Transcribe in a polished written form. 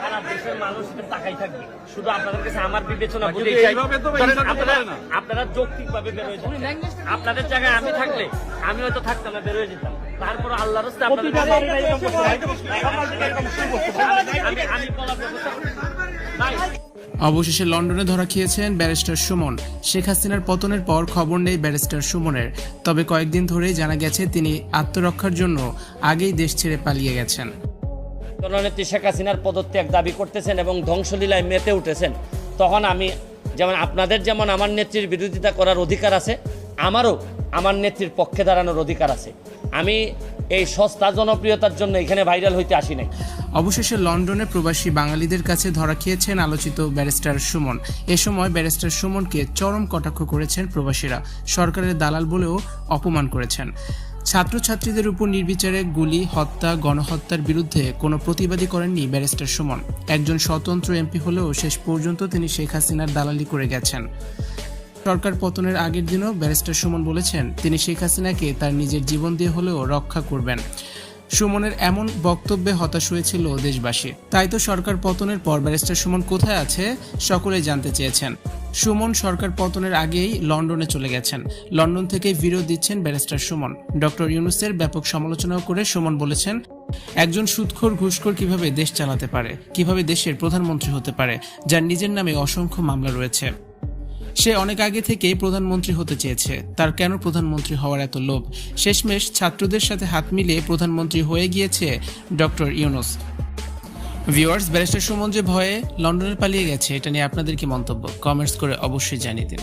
সারা দেশের মানুষ তাকাই থাকবে, শুধু আপনাদের কাছে আমার বিবেচনা বুঝে আপনারা যৌক্তিক ভাবে বেরোয় যান। আপনাদের জায়গায় আমি থাকলে আমি হয়তো থাকতাম না, বেরোয় যেতাম। তারপর আল্লাহর রাস্তায় আপনাদের আমি বলার ব্যবস্থা নাই। অবশেষে লন্ডনে ধরা খেয়েছেন ব্যারিস্টার সুমন। শেখ হাসিনার পতনের পর খবর নেই ব্যারিস্টার সুমনের, তবে কয়েকদিন ধরেই জানা গেছে তিনি আত্মরক্ষার জন্য আগেই দেশ ছেড়ে পালিয়ে গেছেন। জননেত্রী শেখ হাসিনার পদত্যাগ দাবি করতেছেন এবং ধ্বংসলীলায় মেতে উঠেছেন, তখন আমি যেমন আপনাদের যেমন আমার নেত্রীর বিরোধিতা করার অধিকার আছে, আমারও আমার নেত্রীর পক্ষে দাঁড়ানোর অধিকার আছে। আমি এই সস্তা জনপ্রিয়তার জন্য এখানে ভাইরাল হইতে আসি নাই। অবশেষে লন্ডনে প্রবাসী বাঙালিদের কাছে ধরা খেয়েছেন আলোচিত ব্যারিস্টার সুমন। এ সময় ব্যারিস্টার সুমনকে চরম কটাক্ষ করেছেন প্রবাসীরা, সরকারের দালাল বলেও অপমান করেছেন। ছাত্রছাত্রীদের উপর নির্বিচারে গুলি, হত্যা, গণহত্যার বিরুদ্ধে কোনো প্রতিবাদই করেননি ব্যারিস্টার সুমন। একজন স্বতন্ত্র এমপি হলেও শেষ পর্যন্ত তিনি শেখ হাসিনার দালালি করে গেছেন। সরকার পতনের আগের দিনও ব্যারিস্টার সুমন বলেছেন তিনি শেখ হাসিনাকে তার নিজের জীবন দিয়ে হলেও রক্ষা করবেন। সুমনের এমন বক্তব্যে হতাশ হয়েছিল দেশবাসী। তাই তো সরকার পতনের পর ব্যারিস্টার সুমন কোথায় আছে সকলেই জানতে চেয়েছেন। সুমন সরকার পতনের আগেই লন্ডনে চলে গেছেন। লন্ডন থেকে ভিডিও দিচ্ছেন ব্যারিস্টার সুমন। ডক্টর ইউনূসের ব্যাপক সমালোচনাও করে সুমন বলেছেন, একজন সুদখোর ঘুষখোর কিভাবে দেশ চালাতে পারে, কিভাবে দেশের প্রধানমন্ত্রী হতে পারে, যার নিজের নামে অসংখ্য মামলা রয়েছে। সে অনেক আগে থেকেই প্রধানমন্ত্রী হতে চেয়েছে, তার কেন প্রধানমন্ত্রী হওয়ার এত লোভ? শেষমেশ ছাত্রদের সাথে হাত মিলিয়ে প্রধানমন্ত্রী হয়ে গিয়েছে doctor Yunus. Viewers, barrister Suman যে ভয়ে লন্ডনে পালিয়ে গেছে, এটা নিয়ে আপনাদের কি মন্তব্য? কমেন্টস করে অবশ্যই জানিয়ে দিন।